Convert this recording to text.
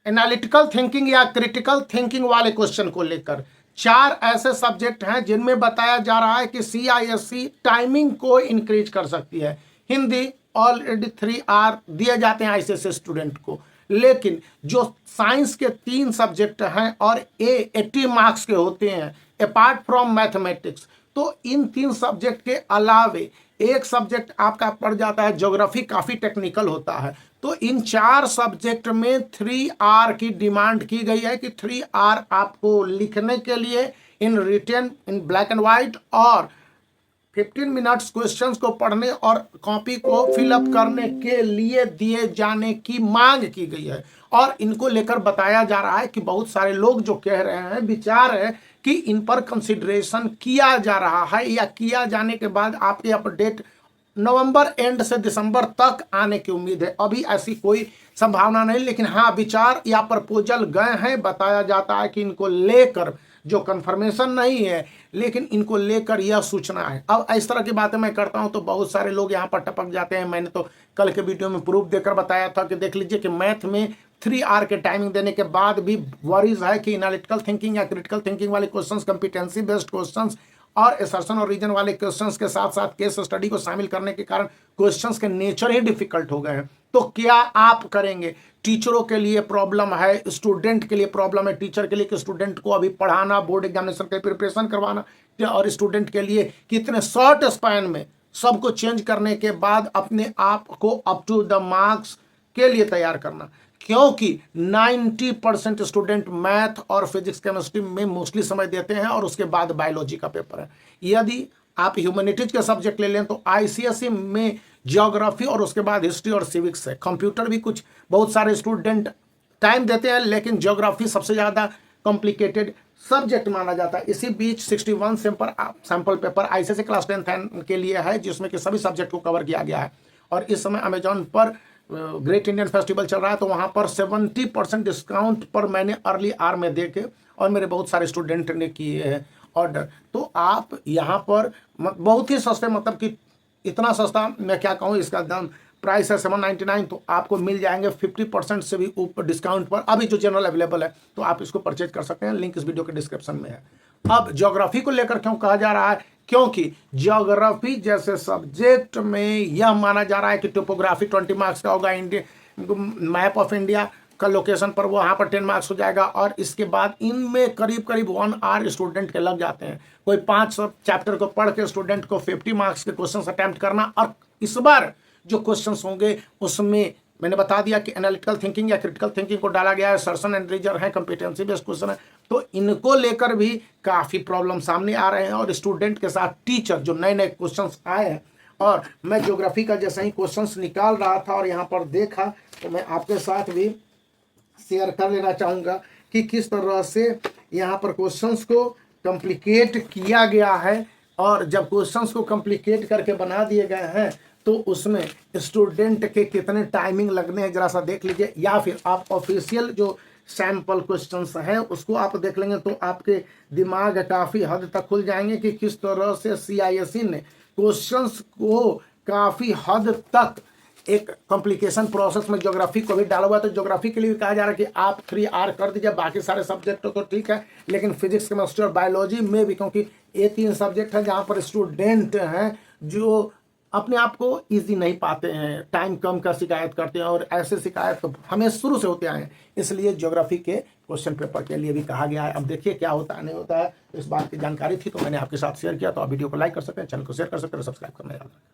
Analytical thinking या critical thinking वाले question को लेकर 4 ऐसे सब्जेक्ट हैं जिनमें बताया जा रहा है कि CISE टाइमिंग को इंक्रीज कर सकती है। हिंदी ऑलरेडी 3 आवर दिए जाते हैं ICSE स्टूडेंट को, लेकिन जो साइंस के 3 सब्जेक्ट हैं और 80 मार्क्स के होते हैं अपार्ट फ्रॉम मैथमेटिक्स, तो इन 3 सब्जेक्ट के अलावे एक सब्जेक्ट आपका पड़ जाता है ज्योग्राफी, काफ़ी टेक्निकल होता है। तो इन 4 सब्जेक्ट में 3 आवर की डिमांड की गई है कि 3 आवर आपको लिखने के लिए in written in black and white और 15 मिनट्स क्वेश्चंस को पढ़ने और कॉपी को फिलअप करने के लिए दिए जाने की मांग की गई है। और इनको लेकर बताया जा रहा है कि बहुत सारे लोग जो कह रहे हैं, विचार है कि इन पर कंसिडरेशन किया जा रहा है या किया जाने के बाद आपके अपडेट नवंबर एंड से दिसंबर तक आने की उम्मीद है। अभी ऐसी कोई संभावना नहीं, लेकिन हाँ विचार या प्रपोजल गए हैं। बताया जाता है कि इनको लेकर जो कंफर्मेशन नहीं है, लेकिन इनको लेकर यह सूचना है। अब इस तरह की बातें मैं करता हूं तो बहुत सारे लोग यहां पर टपक जाते हैं। मैंने तो कल के वीडियो में प्रूफ देकर बताया था कि देख लीजिए कि मैथ में 3 आवर के टाइमिंग देने के बाद भी वरीज है कि एनालिटिकल थिंकिंग या क्रिटिकल थिंकिंग वाले क्वेश्चंस, कॉम्पिटेंसी बेस्ड क्वेश्चंस और असर्शन और रीजन वाले क्वेश्चंस के साथ साथ केस स्टडी को शामिल करने के कारण क्वेश्चंस के नेचर ही डिफिकल्ट हो गए हैं। तो क्या आप करेंगे? टीचरों के लिए प्रॉब्लम है, स्टूडेंट के लिए प्रॉब्लम है। टीचर के लिए कि स्टूडेंट को अभी पढ़ाना, बोर्ड एग्जामिनेशन के प्रिपरेशन करवाना, और स्टूडेंट के लिए कितने शॉर्ट स्पैन में सबको चेंज करने के बाद अपने आप को अप टू द मार्क्स के लिए तैयार करना। क्योंकि 90% स्टूडेंट मैथ और फिजिक्स केमिस्ट्री में मोस्टली समय देते हैं और उसके बाद बायोलॉजी का पेपर है। यदि आप ह्यूमैनिटीज के सब्जेक्ट ले लें तो ICSE में ज्योग्राफी और उसके बाद हिस्ट्री और सिविक्स है। कंप्यूटर भी कुछ बहुत सारे स्टूडेंट टाइम देते हैं, लेकिन ज्योग्राफी सबसे ज़्यादा कॉम्प्लिकेटेड सब्जेक्ट माना जाता है। इसी बीच 61 सैंपल पेपर ICSE क्लास 10 के लिए है, जिसमें कि सभी सब्जेक्ट को कवर किया गया है। और इस समय अमेजॉन पर ग्रेट इंडियन फेस्टिवल चल रहा है, तो वहाँ पर 70% डिस्काउंट पर मैंने अर्ली आवर में देके और मेरे बहुत सारे स्टूडेंट ने किए हैं ऑर्डर। तो आप यहाँ पर बहुत ही सस्ते, मतलब कि इतना सस्ता मैं क्या कहूँ, इसका दाम प्राइस है 799, तो आपको मिल जाएंगे 50% से भी ऊपर डिस्काउंट पर। अभी जो जनरल अवेलेबल है तो आप इसको परचेज कर सकते हैं, लिंक इस वीडियो के डिस्क्रिप्शन में है। अब ज्योग्राफी को लेकर क्यों कहा जा रहा है? क्योंकि ज्योग्राफी जैसे सब्जेक्ट में यह माना जा रहा है कि टोपोग्राफी 20 मार्क्स का होगा, इंडिया मैप ऑफ इंडिया का लोकेशन पर वहाँ पर 10 मार्क्स हो जाएगा। और इसके बाद इनमें करीब 1 आवर स्टूडेंट के लग जाते हैं। कोई 5 चैप्टर को पढ़ के स्टूडेंट को 50 मार्क्स के क्वेश्चन अटैम्प्ट करना। और इस बार जो क्वेश्चंस होंगे उसमें मैंने बता दिया कि एनालिटिकल थिंकिंग या क्रिटिकल थिंकिंग को डाला गया है, सर्सन एंड रीजन है, कॉम्पिटेंसी बेस्ड क्वेश्चन है। तो इनको लेकर भी काफ़ी प्रॉब्लम सामने आ रहे हैं और स्टूडेंट के साथ टीचर जो नए क्वेश्चंस आए हैं। और मैं ज्योग्राफी का जैसे ही क्वेश्चंस निकाल रहा था और यहाँ पर देखा, तो मैं आपके साथ भी शेयर कर लेना चाहूँगा कि किस तरह से यहाँ पर क्वेश्चंस को कॉम्प्लिकेट किया गया है। और जब क्वेश्चंस को कॉम्प्लिकेट करके बना दिए गए हैं तो उसमें स्टूडेंट के कितने टाइमिंग लगने हैं जरा सा देख लीजिए, या फिर आप ऑफिशियल जो सैम्पल क्वेश्चंस हैं उसको आप देख लेंगे तो आपके दिमाग काफ़ी हद तक खुल जाएंगे कि किस तरह से CISE ने क्वेश्चंस को काफ़ी हद तक एक कॉम्प्लिकेशन प्रोसेस में ज्योग्राफी को भी डाला हुआ है। तो ज्योग्राफी के लिए भी कहा जा रहा है कि आप 3 आवर कर दीजिए, बाकी सारे सब्जेक्ट तो ठीक है, लेकिन फिजिक्स, केमिस्ट्री और बायोलॉजी में भी, क्योंकि ये 3 सब्जेक्ट हैं जहाँ पर स्टूडेंट हैं जो अपने आप को ईजी नहीं पाते हैं, टाइम कम का शिकायत करते हैं, और ऐसे शिकायत तो हमें शुरू से होते आए हैं। इसलिए ज्योग्राफी के क्वेश्चन पेपर के लिए भी कहा गया है। अब देखिए क्या होता है नहीं होता है, इस बात की जानकारी थी तो मैंने आपके साथ शेयर किया। तो आप वीडियो को लाइक कर सकते हैं, चैनल को शेयर कर सकते हैं, सब्सक्राइब करना याद रखें।